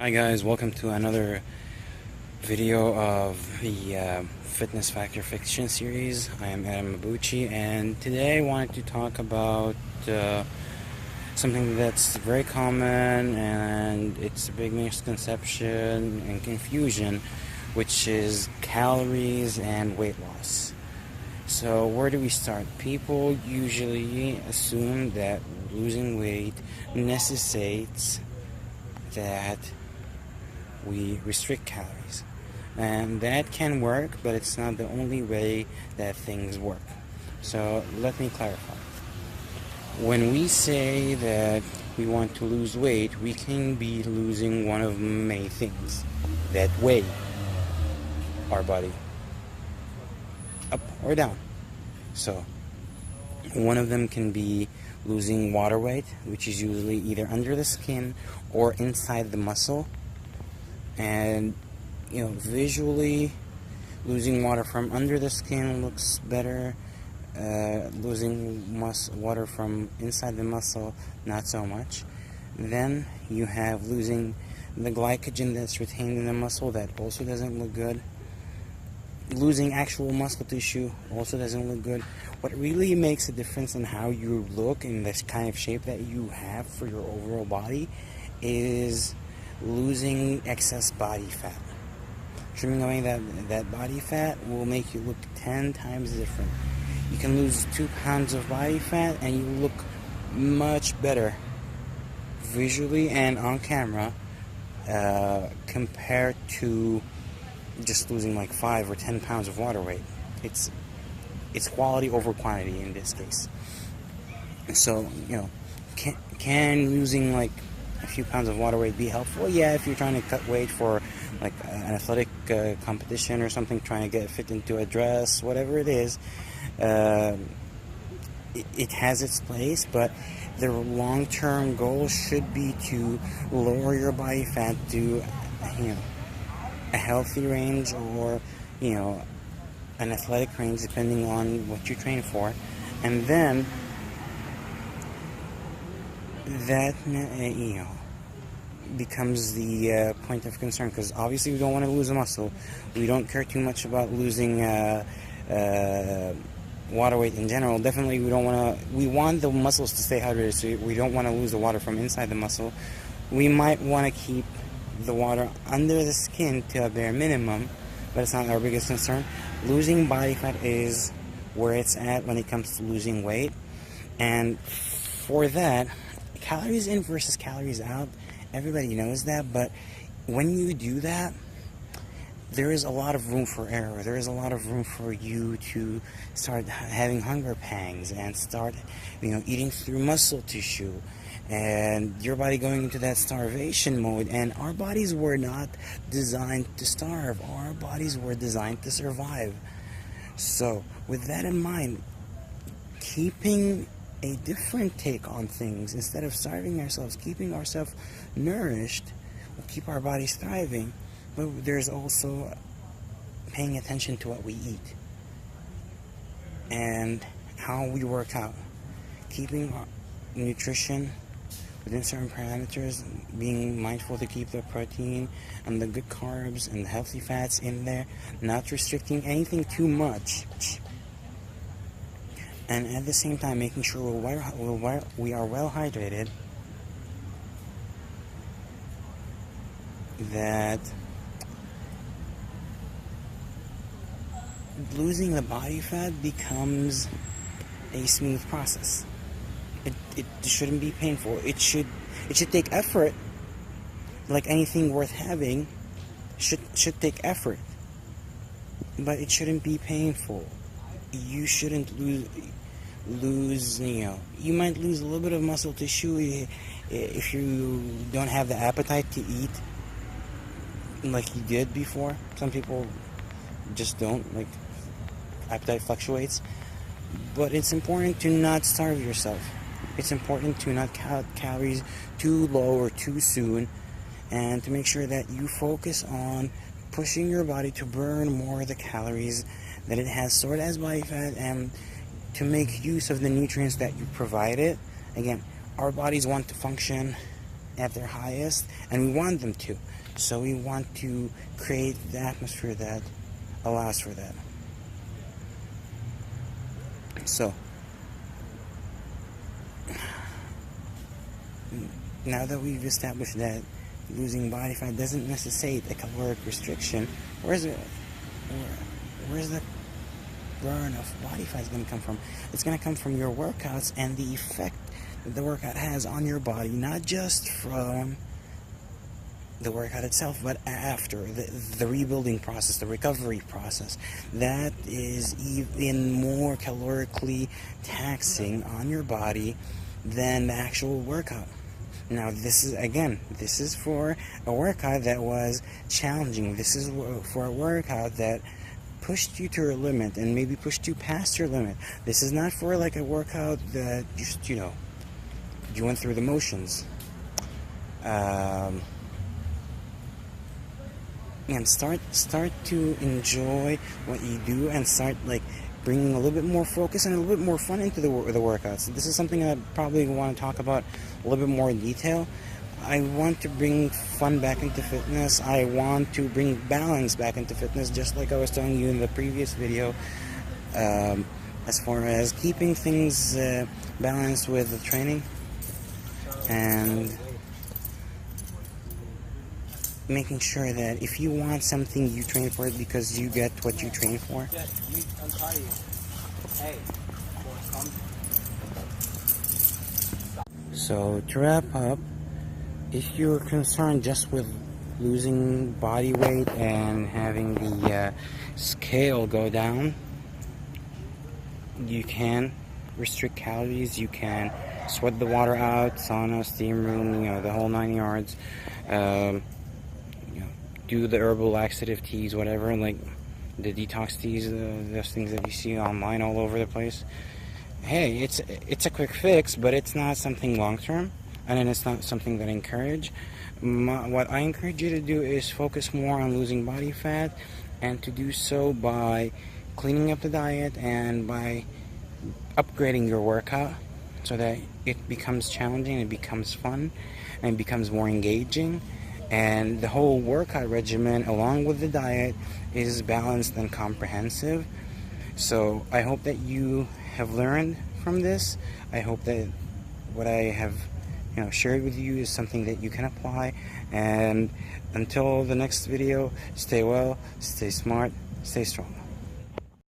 Hi guys, welcome to another video of the Fitness Factor Fiction series. I am Adam Mabuchi, and today I wanted to talk about something that's very common and it's a big misconception and confusion, which is calories and weight loss. So where do we start? People usually assume that losing weight necessitates that we restrict calories. And that can work, but it's not the only way that things work. So let me clarify. When we say that we want to lose weight, we can be losing one of many things that weigh our body, up or down. So one of them can be losing water weight, which is usually either under the skin or inside the muscle. And visually, losing water from under the skin looks better. Losing water from inside the muscle, not so much. Then you have losing the glycogen that's retained in the muscle, that also doesn't look good. Losing actual muscle tissue also doesn't look good. What really makes a difference in how you look and this kind of shape that you have for your overall body is losing excess body fat. Trimming away that body fat will make you look 10 times different. You can lose 2 pounds of body fat and you look much better visually and on camera compared to just losing like 5 or 10 pounds of water weight. It's quality over quantity in this case. So can losing like a few pounds of water weight be helpful? Yeah, if you're trying to cut weight for like an athletic competition or something, trying to get fit into a dress, whatever it is, it has its place, but the long-term goal should be to lower your body fat to a healthy range, or an athletic range, depending on what you train for. And then that becomes the point of concern, because obviously we don't want to lose a muscle. We don't care too much about losing water weight in general. Definitely we want the muscles to stay hydrated, so we don't want to lose the water from inside the muscle. We might want to keep the water under the skin to a bare minimum, but it's not our biggest concern. Losing body fat is where it's at when it comes to losing weight. And for that, calories in versus calories out, everybody knows that, but when you do that, there is a lot of room for error. There is a lot of room for you to start having hunger pangs and start eating through muscle tissue, and your body going into that starvation mode. And our bodies were not designed to starve. Our bodies were designed to survive. So with that in mind, keeping a different take on things, instead of starving ourselves, keeping ourselves nourished, will keep our bodies thriving. But there's also paying attention to what we eat and how we work out, keeping our nutrition within certain parameters, being mindful to keep the protein and the good carbs and the healthy fats in there, not restricting anything too much, and at the same time making sure we are well hydrated, that losing the body fat becomes a smooth process. It shouldn't be painful. It should take effort. Like anything worth having should take effort, but it shouldn't be painful. You shouldn't lose you might lose a little bit of muscle tissue if you don't have the appetite to eat like you did before. Some people just don't, like, appetite fluctuates. But it's important to not starve yourself. It's important to not count calories too low or too soon, and to make sure that you focus on pushing your body to burn more of the calories that it has stored as body fat, and to make use of the nutrients that you provide it. Again, our bodies want to function at their highest, and we want them to. So we want to create the atmosphere that allows for that. So now that we've established that losing body fat doesn't necessitate a caloric restriction, where's the burn of body fat is going to come from? It's going to come from your workouts and the effect that the workout has on your body, not just from the workout itself, but after the rebuilding process, the recovery process. That is even more calorically taxing on your body than the actual workout. Now, this is for a workout that was challenging. This is for a workout that pushed you to your limit and maybe pushed you past your limit. This is not for like a workout that just, you went through the motions. And start to enjoy what you do, and start like bringing a little bit more focus and a little bit more fun into the workouts. This is something I probably want to talk about a little bit more in detail. I want to bring fun back into fitness. I want to bring balance back into fitness, just like I was telling you in the previous video, as far as keeping things balanced with the training and making sure that if you want something, you train for it because you get what you train for. So to wrap up, if you're concerned just with losing body weight and having the scale go down, you can restrict calories, you can sweat the water out, sauna, steam room, the whole 9 yards. Do the herbal laxative teas, whatever, like the detox teas, those things that you see online all over the place. Hey, it's a quick fix, but it's not something long term, and then it's not something that I encourage. What I encourage you to do is focus more on losing body fat, and to do so by cleaning up the diet and by upgrading your workout so that it becomes challenging, it becomes fun, and it becomes more engaging. And the whole workout regimen, along with the diet, is balanced and comprehensive. So I hope that you have learned from this. I hope that what I have shared with you is something that you can apply. And until the next video, stay well, stay smart, stay strong.